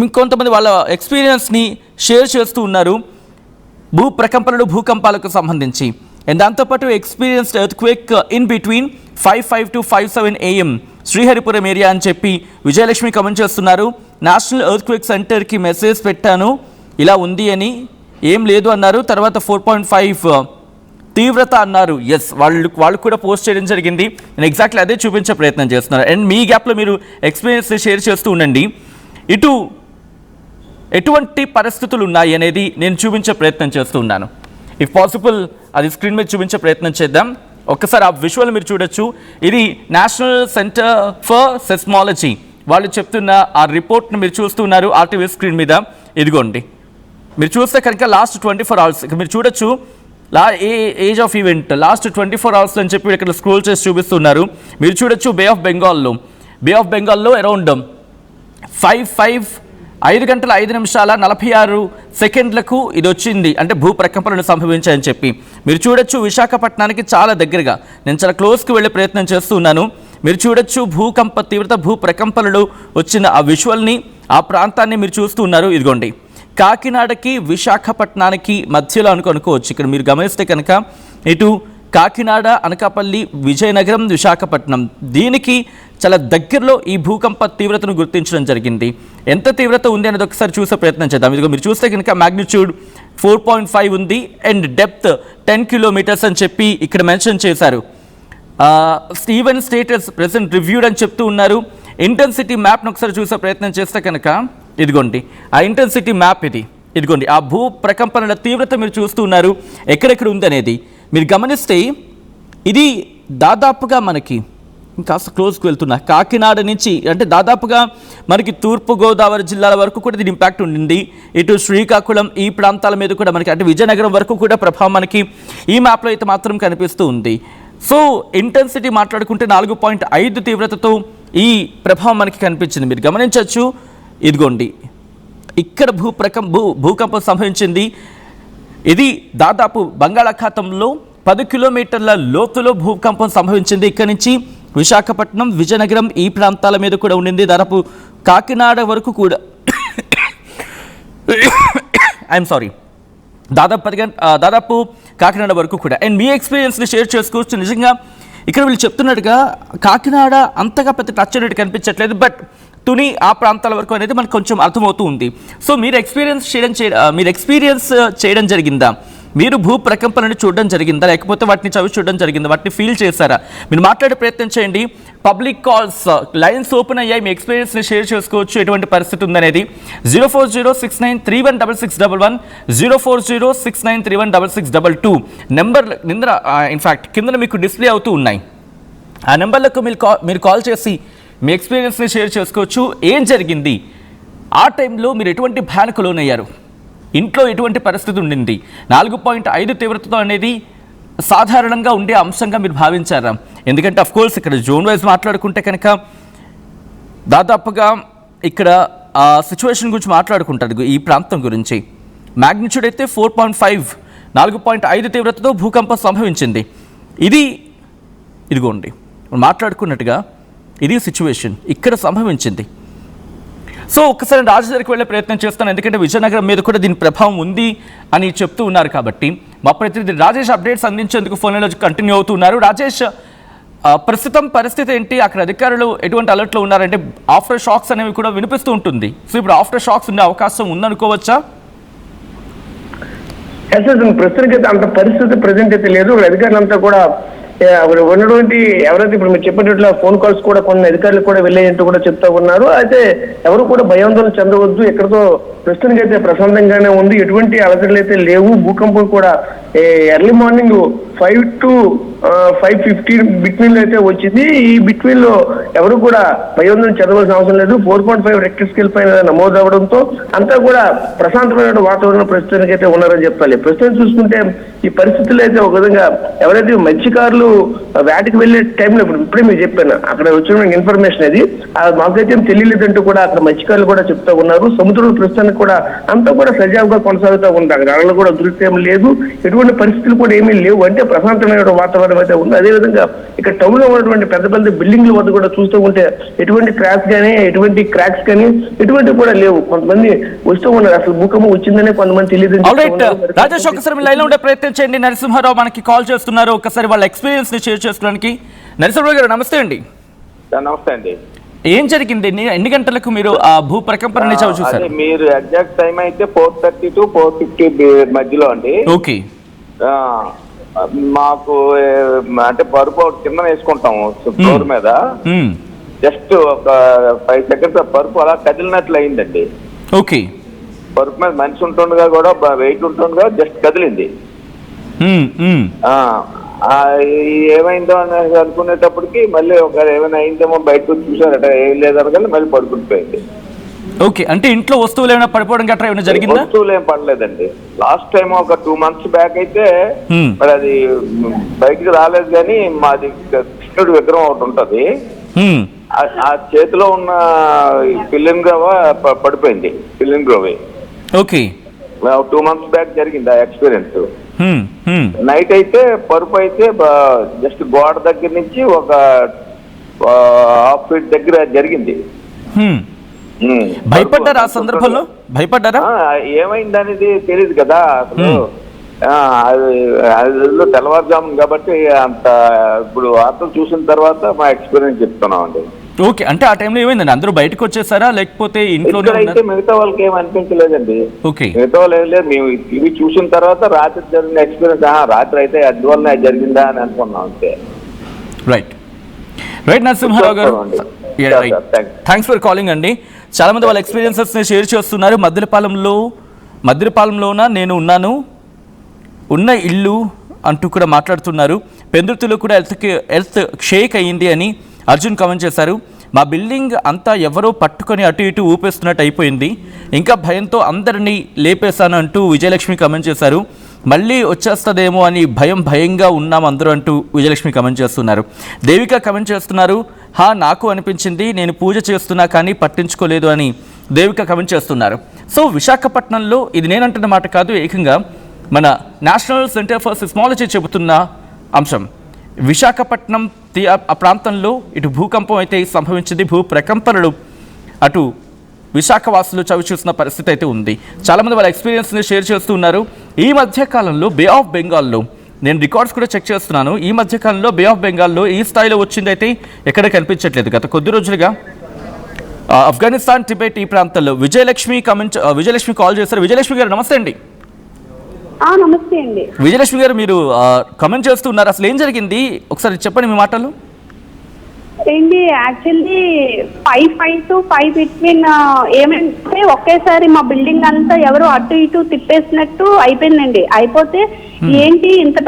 ఇంకొంతమంది వాళ్ళ ఎక్స్పీరియన్స్ని షేర్ చేస్తూ ఉన్నారు భూకంపాలకు సంబంధించి. అండ్ దాంతోపాటు experienced earthquake in between 5:05 to 5:07 AM Sriharipuram area అని చెప్పి విజయలక్ష్మి కమెంట్ చేస్తున్నారు. నేషనల్ ఎర్త్క్వేక్ సెంటర్కి మెసేజ్ పెట్టాను, ఇలా ఉంది అని, ఏం లేదు అన్నారు. తర్వాత 4.5 తీవ్రత అన్నారు. ఎస్, వాళ్ళు కూడా పోస్ట్ చేయడం జరిగింది. నేను ఎగ్జాక్ట్లీ అదే చూపించే ప్రయత్నం చేస్తున్నారు. అండ్ మీ గ్యాప్లో మీరు ఎక్స్పీరియన్స్ షేర్ చేస్తూ ఉండండి. ఇటు ఎటువంటి పరిస్థితులు ఉన్నాయి అనేది నేను చూపించే ప్రయత్నం చేస్తూ ఉన్నాను. ఇఫ్ పాసిబుల్ అది స్క్రీన్ మీద చూపించే ప్రయత్నం చేద్దాం. ఒక్కసారి ఆ విజువల్ మీరు చూడొచ్చు. ఇది నేషనల్ సెంటర్ ఫర్ సెస్మాలజీ వాళ్ళు చెప్తున్న ఆ రిపోర్ట్ను మీరు చూస్తున్నారు ఆర్టీవీ స్క్రీన్ మీద. ఇదిగోండి, మీరు చూస్తే కనుక లాస్ట్ 24 hours ఇక్కడ మీరు చూడొచ్చు. Age of event last 24 hours అని చెప్పి ఇక్కడ స్క్రోల్ చేసి చూపిస్తున్నారు. మీరు చూడొచ్చు బే ఆఫ్ బెంగాల్లో అరౌండ్ 5 గంటల 5 నిమిషాల 46 సెకండ్లకు ఇది వచ్చింది, అంటే భూప్రకంపనలు సంభవించాయని చెప్పి. మీరు చూడొచ్చు విశాఖపట్నానికి చాలా దగ్గరగా, నేను చాలా క్లోజ్కి వెళ్ళే ప్రయత్నం చేస్తున్నాను. మీరు చూడొచ్చు భూకంప తీవ్రత భూప్రకంపనలు వచ్చిన ఆ విజువల్ని, ఆ ప్రాంతాన్ని మీరు చూస్తూ ఉన్నారు. ఇదిగోండి, కాకినాడకి విశాఖపట్నానికి మధ్యలో అనుకోవచ్చు. ఇక్కడ మీరు గమనిస్తే కనుక ఇటు కాకినాడ, అనకాపల్లి, విజయనగరం, విశాఖపట్నం, దీనికి చాలా దగ్గరలో ఈ భూకంప తీవ్రతను గుర్తించడం జరిగింది. ఎంత తీవ్రత ఉంది అనేది ఒకసారి చూసే ప్రయత్నం చేద్దాం. ఇదిగో మీరు చూస్తే కనుక మ్యాగ్నిట్యూడ్ 4.5 ఉంది అండ్ డెప్త్ 10 kilometers అని చెప్పి ఇక్కడ మెన్షన్ చేశారు. స్టీవెన్ స్టేటస్ ప్రెసెంట్ రివ్యూడ్ అని చెప్తూ ఉన్నారు. ఇంటెన్సిటీ మ్యాప్ను ఒకసారి చూసే ప్రయత్నం చేస్తే కనుక ఇదిగోండి ఆ ఇంటెన్సిటీ మ్యాప్ ఇదిగోండి ఆ భూ ప్రకంపనల తీవ్రత మీరు చూస్తూ ఉన్నారు ఎక్కడెక్కడ ఉంది అనేది. మీరు గమనిస్తే ఇది దాదాపుగా మనకి కాస్త క్లోజ్కి వెళ్తున్నా కాకినాడ నుంచి, అంటే దాదాపుగా మనకి తూర్పుగోదావరి జిల్లాల వరకు కూడా దీని ఇంపాక్ట్ ఉండింది. ఇటు శ్రీకాకుళం ఈ ప్రాంతాల మీద కూడా మనకి, అంటే విజయనగరం వరకు కూడా ప్రభావం మనకి ఈ మ్యాప్లో అయితే మాత్రం కనిపిస్తూ ఉంది. సో ఇంటెన్సిటీ మాట్లాడుకుంటే 4.5 తీవ్రతతో ఈ ప్రభావం మనకి కనిపించింది. మీరు గమనించవచ్చు, ఇదిగోండి ఇక్కడ భూకంపం సంభవించింది. ఇది దాదాపు బంగాళాఖాతంలో 10 kilometerల లోతులో భూకంపం సంభవించింది. ఇక్కడి నుంచి విశాఖపట్నం, విజయనగరం ఈ ప్రాంతాల మీద కూడా ఉండింది. దాదాపు కాకినాడ వరకు కూడా ఐఎమ్ సారీ దాదాపు కాకినాడ వరకు కూడా. అండ్ మీ ఎక్స్పీరియన్స్ని షేర్ చేసుకోవచ్చు. నిజంగా ఇక్కడ వీళ్ళు చెప్తున్నట్టుగా కాకినాడ అంతగా పెద్ద టచ్ అనేది కనిపించట్లేదు, బట్ తుని ఆ ప్రాంతాల వరకు అనేది మనకు కొంచెం అర్థమవుతూ ఉంది. సో మీరు ఎక్స్పీరియన్స్ చేయడం జరిగిందా? మీరు భూ ప్రకంపనని చూడడం జరిగిందా, లేకపోతే వాటిని చదివి చూడడం జరిగిందా, వాటిని ఫీల్ చేశారా? మీరు మాట్లాడే ప్రయత్నం చేయండి. పబ్లిక్ కాల్స్ లైన్స్ ఓపెన్ అయ్యాయి, మీ ఎక్స్పీరియన్స్ని షేర్ చేసుకోవచ్చు ఎటువంటి పరిస్థితి ఉందనేది. 04069316611 04069316622 నెంబర్ ఇన్ఫ్యాక్ట్ కింద మీకు డిస్ప్లే అవుతూ ఉన్నాయి. ఆ నెంబర్లకు మీరు కాల్ చేసి మీ ఎక్స్పీరియన్స్ని షేర్ చేసుకోవచ్చు. ఏం జరిగింది ఆ టైంలో, మీరు ఎటువంటి భయానికి లోనయ్యారు, ఇంట్లో ఎటువంటి పరిస్థితి ఉండింది, 4.5 తీవ్రతతో అనేది సాధారణంగా ఉండే అంశంగా మీరు భావించారా? ఎందుకంటే అఫ్కోర్స్ ఇక్కడ జోన్ వైజ్ మాట్లాడుకుంటే కనుక దాదాపుగా ఇక్కడ ఆ సిచ్యువేషన్ గురించి మాట్లాడుకుంటారు. ఈ ప్రాంతం గురించి మ్యాగ్నిట్యూడ్ అయితే 4.5 4.5 తీవ్రతతో భూకంపం సంభవించింది. ఇదిగోండి మాట్లాడుకున్నట్టుగా ఇది సిచ్యువేషన్ ఇక్కడ సంభవించింది. సో ఒక్కసారి రాజధానికి వెళ్ళే ప్రయత్నం చేస్తాను, ఎందుకంటే విజయనగరం మీద కూడా దీని ప్రభావం ఉంది అని చెప్తూ ఉన్నారు కాబట్టి. మా ప్రతినిధి రాజేష్ అప్డేట్స్ అందించేందుకు ఫోన్లో కంటిన్యూ అవుతూ ఉన్నారు. రాజేష్, ప్రస్తుతం పరిస్థితి ఏంటి? అక్కడ అధికారులు ఎటువంటి అలర్ట్లో ఉన్నారంటే ఆఫ్టర్ షాక్స్ అనేవి కూడా వినిపిస్తూ ఉంటుంది. సో ఇప్పుడు ఆఫ్టర్ షాక్స్ ఉండే అవకాశం ఉందనుకోవచ్చా? ప్రస్తుతానికి అయితే అంత పరిస్థితి ప్రజెంట్ అయితే లేదు. అధికారులంతా కూడా ఉన్నటువంటి ఎవరైతే ఇప్పుడు మీరు చెప్పినట్లు ఫోన్ కాల్స్ కూడా కొన్ని అధికారులు కూడా వెళ్ళేయంటూ కూడా చెప్తా ఉన్నారు. అయితే ఎవరు కూడా భయాందోళన చెందవద్దు, ఎక్కడితో ప్రస్తుతానికి అయితే ప్రశాంతంగానే ఉంది, ఎటువంటి అలజడులు అయితే లేవు. భూకంపం కూడా ఎర్లీ మార్నింగ్ 5 to 5:15 బిట్వీన్ లో అయితే వచ్చింది. ఈ బిట్వీన్ లో ఎవరు కూడా భయాందోళన చెందవలసిన అవసరం లేదు. 4.5 రెక్టర్ స్కేల్ పైన నమోదు అవడంతో అంతా కూడా ప్రశాంతమైన వాతావరణం ప్రస్తుతానికి అయితే ఉన్నారని చెప్పాలి. ప్రస్తుతం చూసుకుంటే ఈ పరిస్థితుల్లో అయితే ఒక విధంగా ఎవరైతే మత్స్యకారులు వేటకి వెళ్లే టైంలో ఇప్పుడే మీరు చెప్పాను, అక్కడ వచ్చిన ఇన్ఫర్మేషన్ అది మాకైతే తెలియలేదంటూ కూడా అక్కడ మత్స్యకారులు కూడా చెప్తా ఉన్నారు. సముద్రంలో ప్రస్తుతానికి కూడా అంతా కూడా సజావుగా కొనసాగుతూ ఉంది. అక్కడ అడలు కూడా దృశ్యం లేదు, ఎటువంటి అటువంటి పరిస్థితులు కూడా ఏమీ లేవు. అంటే ప్రశాంతమైన వాతావరణం అయితే ఉంది. అదేవిధంగా ఇక్కడ టౌన్ లో ఉన్నటువంటి పెద్ద పెద్ద బిల్డింగ్ల వద్ద కూడా చూస్తూ ఉంటే ఎటువంటి క్రాక్స్ కానీ ఎటువంటి కూడా లేవు. కొంతమంది వస్తూ ఉన్నారు, అసలు భూకంపం వచ్చిందనే కొంతమంది తెలియదు. రాజేష్, ఒకసారి మీ లైన్ లో ఉండే ప్రయత్నం చేయండి. నరసింహారావు మనకి కాల్ చేస్తున్నారు, ఒకసారి వాళ్ళ ఎక్స్పీరియన్స్ ని షేర్ చేసుకోవడానికి. నరసింహారావు గారు నమస్తే అండి. నమస్తే అండి. ఏం జరిగింది? ఎన్ని గంటలకు మీరు ఆ భూ ప్రకంపన చూసారు? మీరు ఎగ్జాక్ట్ టైం అయితే 4:30 to 4:50 మధ్యలో అండి. ఓకే. మాకు అంటే పరుపు కింద వేసుకుంటాము ఫ్లోర్ మీద. జస్ట్ ఒక 5 seconds పరుపు అలా కదిలినట్లు అయిందండి. ఓకే. పరుపు మీద మనిషి ఉంటుండగా కూడా వెయిట్ ఉంటుండగా జస్ట్ కదిలింది. ఏమైందో అని అనుకునేటప్పటికి మళ్ళీ ఒక ఏమైనా అయిందేమో బయటకు చూసారట, ఏం లేదనగానే మళ్ళీ పడుకుంటుపోయింది. ఓకే. అంటే ఇంట్లో వస్తువులు ఏమైనా పడిపోవడం గట్రా ఏమైనా జరిగిందా? వస్తువులు ఏం పడలేదండి. లాస్ట్ టైం ఒక 2 months బ్యాక్ అయితే మరి అది బయటికి రాలేదు, కానీ మాది కృష్ణుడి విగ్రహం ఒకటి ఉంటది, ఆ చేతిలో ఉన్న పిల్లిన్ గ్రోవ పడిపోయింది. పిల్లిన్ గ్రోవే. ఓకే. 2 months బ్యాక్ జరిగింది ఆ ఎక్స్పీరియన్స్. నైట్ అయితే పరుపు అయితే జస్ట్ గోడ దగ్గర నుంచి ఒక 1/2 feet దగ్గర జరిగింది. భయపడ్డారా ఆ సందర్భంలో? భయపడ్డారా? ఏమైంది అనేది తెలియదు కదా అసలు. అది తెల్లవారుజాము కాబట్టి అంత. ఇప్పుడు వార్తలు చూసిన తర్వాత మా ఎక్స్పీరియన్స్ చెప్తున్నాం అండి. ఓకే. అంటే ఆ టైంలో ఏమైందండి? అందరూ బయటకు వచ్చేసారా లేకపోతే ఇంట్లో? అయితే మిగతా వాళ్ళకి ఏం అనిపించలేదండి. ఓకే. మిగతా వాళ్ళు ఏం లేదు, మేము టీవీ చూసిన తర్వాత రాత్రి జరిగిన ఎక్స్పీరియన్స్, రాత్రి అయితే అందువల్ల జరిగిందా అని అనుకున్నాం అంతే. రైట్ నరసింహారావు గారు, థ్యాంక్స్ ఫర్ కాలింగ్ అండి. చాలా మంది వాళ్ళ ఎక్స్పీరియన్సెస్ ని షేర్ చేస్తున్నారు. మద్దిరపాలెంలోన నేను ఉన్న ఇల్లు అంటూ కూడా మాట్లాడుతున్నారు. పెందుర్తిలో కూడా ఎర్త్ షేక్ అయ్యింది అని అర్జున్ కామెంట్ చేశారు. మా బిల్డింగ్ అంతా ఎవరో పట్టుకొని అటు ఇటు ఊపేస్తున్నట్టు అయిపోయింది, ఇంకా భయంతో అందరినీ లేపేశాను అంటూ విజయలక్ష్మి కామెంట్ చేశారు. మళ్ళీ వచ్చేస్తుందేమో అని భయంగా ఉన్నాం అందరూ అంటూ విజయలక్ష్మి కామెంట్ చేస్తున్నారు. దేవిక కామెంట్ చేస్తున్నారు, నాకు అనిపించింది, నేను పూజ చేస్తున్నా కానీ పట్టించుకోలేదు అని దేవిక కామెంట్ చేస్తున్నారు. సో విశాఖపట్నంలో ఇది నేనంటున్న మాట కాదు, ఏకంగా మన నేషనల్ సెంటర్ ఫర్ సిస్మాలజీ చెబుతున్న అంశం. విశాఖపట్నం ఆ ప్రాంతంలో ఇటు భూకంపం అయితే సంభవించింది, భూ ప్రకంపనలు అటు విశాఖవాసులు చవి చూసిన పరిస్థితి అయితే ఉంది. చాలామంది వాళ్ళ ఎక్స్పీరియన్స్ని షేర్ చేస్తూ ఉన్నారు. ఈ మధ్యకాలంలో బే ఆఫ్ బెంగాల్లో, నేను రికార్డ్స్ కూడా చెక్ చేస్తున్నాను, ఈ మధ్యకాలంలో బే ఆఫ్ బెంగాల్లో ఈ స్థాయిలో వచ్చింది అయితే ఎక్కడ కనిపించట్లేదు. గత కొద్ది రోజులుగా ఆఫ్ఘనిస్తాన్, టిబెట్ ఈ ప్రాంతాల్లో. విజయలక్ష్మి కాల్ చేశారు. విజయలక్ష్మి గారు నమస్తే అండి. నమస్తే అండి. విజయలక్ష్మి గారు, మీరు కమెంట్ చేస్తున్నారు, అసలు ఏం జరిగింది ఒకసారి చెప్పండి మీ మాటలు. ఏంటి యాక్చువల్లీ 5 to 5 బిట్వీన్ ఏమంటే ఒకేసారి మా బిల్డింగ్ అంతా ఎవరు అటు ఇటు తిప్పేసినట్టు అయిపోయిందండి. అయిపోతే ఏంటి ఇంత